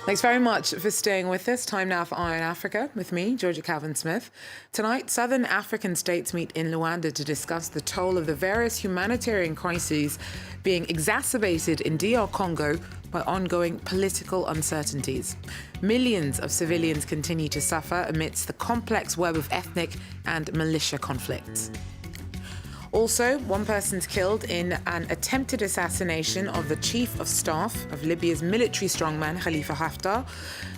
Thanks very much for staying with us. Time now for Eye on Africa with me, Georgia Calvin-Smith. Tonight, southern African states meet in Luanda to discuss the toll of the various humanitarian crises being exacerbated in DR Congo by ongoing political uncertainties. Millions of civilians continue to suffer amidst the complex web of ethnic and militia conflicts. Also, one person's killed in an attempted assassination of the chief of staff of Libya's military strongman, Khalifa Haftar.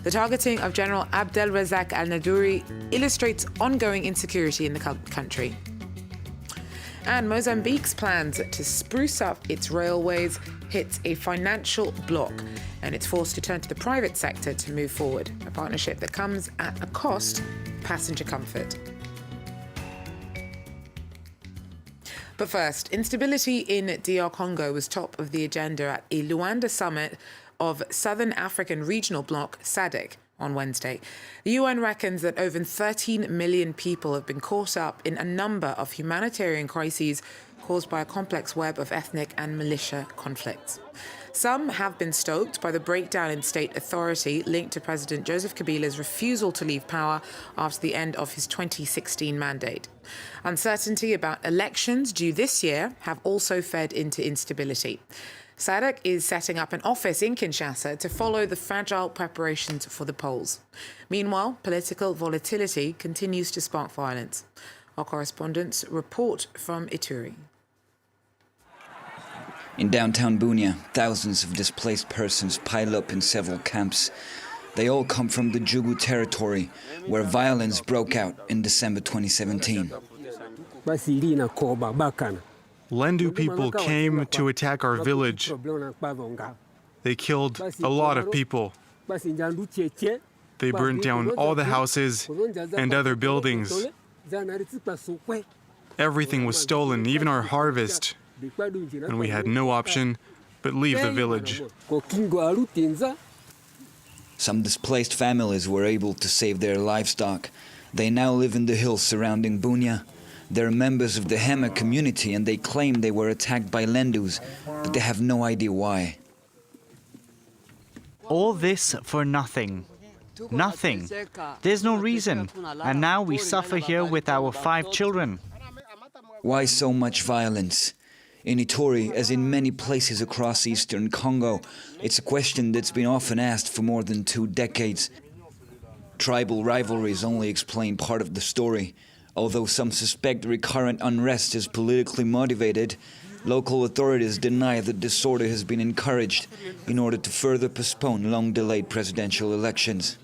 The targeting of General Abdelrazak al-Nadhuri illustrates ongoing insecurity in the country. And Mozambique's plans to spruce up its railways hits a financial block, and it's forced to turn to the private sector to move forward, a partnership that comes at a cost of passenger comfort. But first, instability in DR Congo was top of the agenda at a Luanda summit of Southern African Regional Bloc, SADC, on Wednesday. The UN reckons that over 13 million people have been caught up in a number of humanitarian crises caused by a complex web of ethnic and militia conflicts. Some have been stoked by the breakdown in state authority linked to President Joseph Kabila's refusal to leave power after the end of his 2016 mandate. Uncertainty about elections due this year have also fed into instability. SADC is setting up an office in Kinshasa to follow the fragile preparations for the polls. Meanwhile, political volatility continues to spark violence. Our correspondents report from Ituri. In downtown Bunia, thousands of displaced persons pile up in several camps. They all come from the Jugu territory, where violence broke out in December 2017. Lendu people came to attack our village. They killed a lot of people. They burned down all the houses and other buildings. Everything was stolen, even our harvest, and we had no option but leave the village. Some displaced families were able to save their livestock. They now live in the hills surrounding Bunia. They're members of the Hema community, and they claim they were attacked by Lendus, but they have no idea why. All this for nothing. Nothing. There's no reason. And now we suffer here with our 5 children. Why so much violence? In Ituri, as in many places across eastern Congo, it's a question that's been often asked for more than 2 decades. Tribal rivalries only explain part of the story. Although some suspect recurrent unrest is politically motivated, local authorities deny that disorder has been encouraged in order to further postpone long-delayed presidential elections.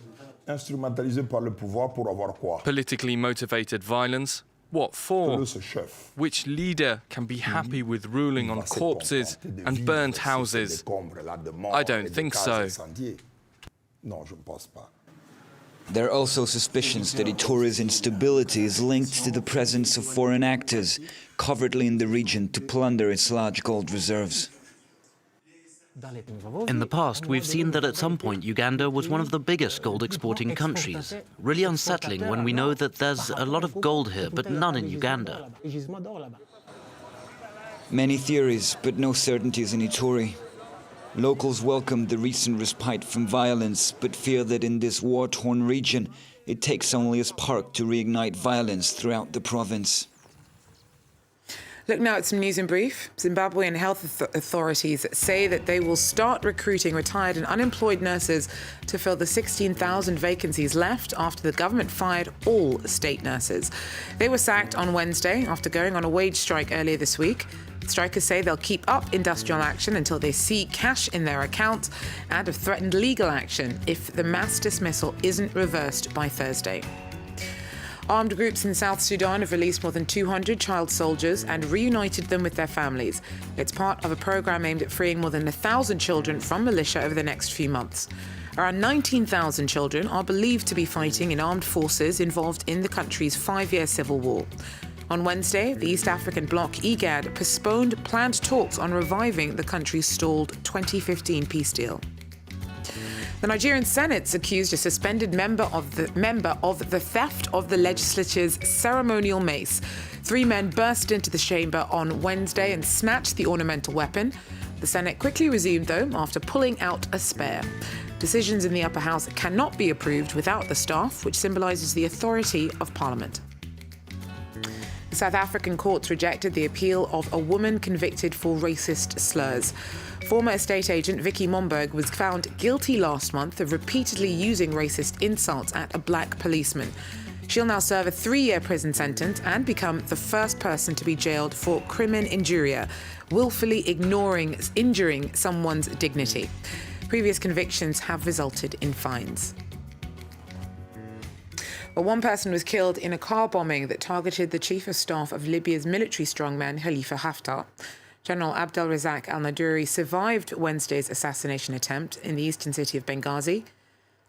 Politically motivated violence? What for? Which leader can be happy with ruling on corpses and burnt houses? I don't think so. There are also suspicions that Ituri's instability is linked to the presence of foreign actors covertly in the region to plunder its large gold reserves. In the past, we've seen that at some point Uganda was one of the biggest gold exporting countries. Really unsettling when we know that there's a lot of gold here, but none in Uganda. Many theories, but no certainties in Ituri. Locals welcome the recent respite from violence, but fear that in this war-torn region, it takes only a spark to reignite violence throughout the province. Look now at some news in brief. Zimbabwean health authorities say that they will start recruiting retired and unemployed nurses to fill the 16,000 vacancies left after the government fired all state nurses. They were sacked on Wednesday after going on a wage strike earlier this week. Strikers say they'll keep up industrial action until they see cash in their accounts and have threatened legal action if the mass dismissal isn't reversed by Thursday. Armed groups in South Sudan have released more than 200 child soldiers and reunited them with their families. It's part of a program aimed at freeing more than 1,000 children from militia over the next few months. Around 19,000 children are believed to be fighting in armed forces involved in the country's 5-year civil war. On Wednesday, the East African bloc, IGAD, postponed planned talks on reviving the country's stalled 2015 peace deal. The Nigerian Senate's accused a suspended member of the theft of the legislature's ceremonial mace. 3 men burst into the chamber on Wednesday and snatched the ornamental weapon. The Senate quickly resumed, though, after pulling out a spare. Decisions in the upper house cannot be approved without the staff, which symbolises the authority of parliament. The South African courts rejected the appeal of a woman convicted for racist slurs. Former estate agent Vicky Momberg was found guilty last month of repeatedly using racist insults at a black policeman. She'll now serve a 3-year prison sentence and become the first person to be jailed for crimen injuria, willfully injuring someone's dignity. Previous convictions have resulted in fines. Well, one person was killed in a car bombing that targeted the chief of staff of Libya's military strongman, Khalifa Haftar. General Abdelrazak al-Nadhuri survived Wednesday's assassination attempt in the eastern city of Benghazi.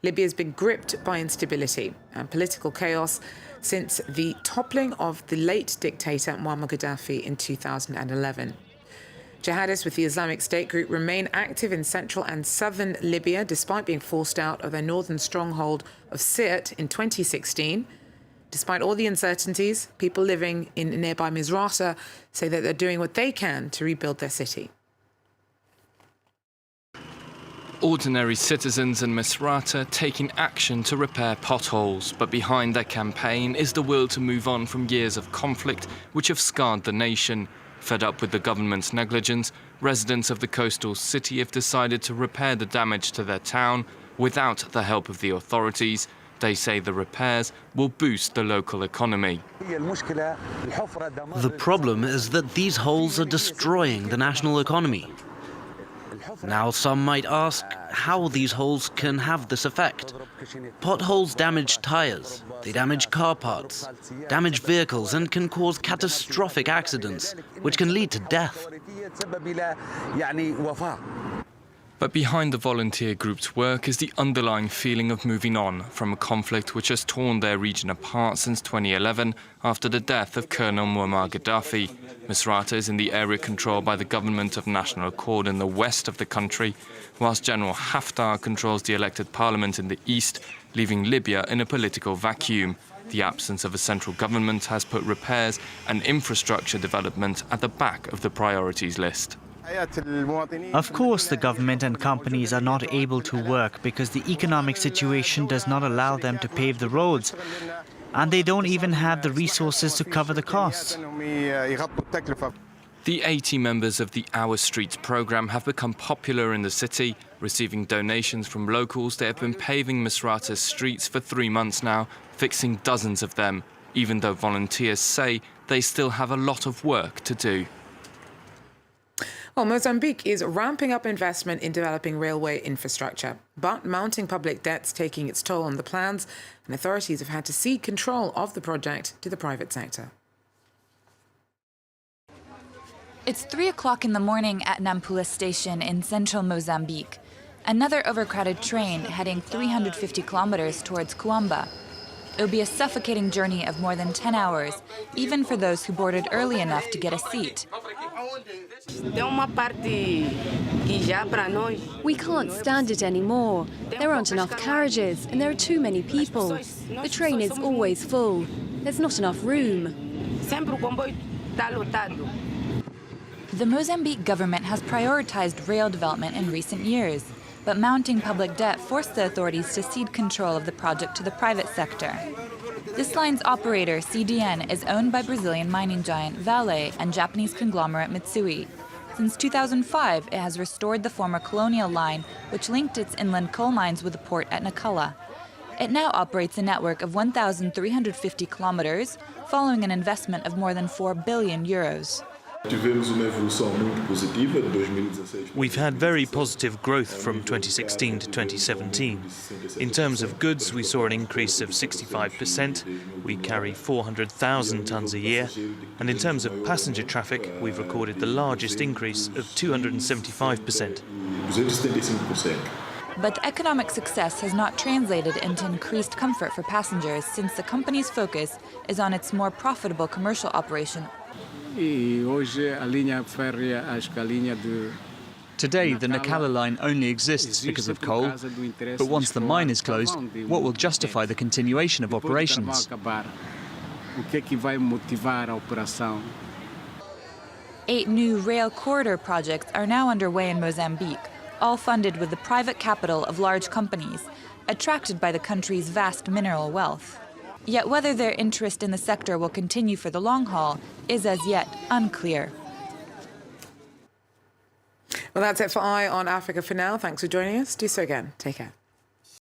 Libya has been gripped by instability and political chaos since the toppling of the late dictator Muammar Gaddafi in 2011. Jihadists with the Islamic State group remain active in central and southern Libya despite being forced out of their northern stronghold of Sirte in 2016. Despite all the uncertainties, people living in nearby Misrata say that they're doing what they can to rebuild their city. Ordinary citizens in Misrata taking action to repair potholes, but behind their campaign is the will to move on from years of conflict which have scarred the nation. Fed up with the government's negligence, residents of the coastal city have decided to repair the damage to their town without the help of the authorities. They say the repairs will boost the local economy. The problem is that these holes are destroying the national economy. Now some might ask how these holes can have this effect. Potholes damage tires, they damage car parts, damage vehicles and can cause catastrophic accidents, which can lead to death. But behind the volunteer group's work is the underlying feeling of moving on from a conflict which has torn their region apart since 2011 after the death of Colonel Muammar Gaddafi. Misrata is in the area controlled by the Government of National Accord in the west of the country, whilst General Haftar controls the elected parliament in the east, leaving Libya in a political vacuum. The absence of a central government has put repairs and infrastructure development at the back of the priorities list. Of course, the government and companies are not able to work because the economic situation does not allow them to pave the roads, and they don't even have the resources to cover the costs. The 80 members of the Our Streets programme have become popular in the city, receiving donations from locals. They have been paving Misrata's streets for 3 months now, fixing dozens of them, even though volunteers say they still have a lot of work to do. Well, Mozambique is ramping up investment in developing railway infrastructure, but mounting public debt's taking its toll on the plans, and authorities have had to cede control of the project to the private sector. It's 3 o'clock in the morning at Nampula station in central Mozambique. Another overcrowded train heading 350 kilometers towards Cuamba. It will be a suffocating journey of more than 10 hours, even for those who boarded early enough to get a seat. We can't stand it anymore. There aren't enough carriages and there are too many people. The train is always full. There's not enough room. The Mozambique government has prioritized rail development in recent years, but mounting public debt forced the authorities to cede control of the project to the private sector. This line's operator, CDN, is owned by Brazilian mining giant Vale and Japanese conglomerate Mitsui. Since 2005, it has restored the former colonial line, which linked its inland coal mines with the port at Nacala. It now operates a network of 1,350 kilometers, following an investment of more than 4 billion euros. We've had very positive growth from 2016 to 2017. In terms of goods, we saw an increase of 65%. We carry 400,000 tonnes a year. And in terms of passenger traffic, we've recorded the largest increase of 275%. But the economic success has not translated into increased comfort for passengers since the company's focus is on its more profitable commercial operation. Today, the Nacala line only exists because of coal, but once the mine is closed, what will justify the continuation of operations? 8 new rail corridor projects are now underway in Mozambique, all funded with the private capital of large companies, attracted by the country's vast mineral wealth. Yet whether their interest in the sector will continue for the long haul is as yet unclear. Well, that's it for Eye on Africa for now. Thanks for joining us. Do so again. Take care.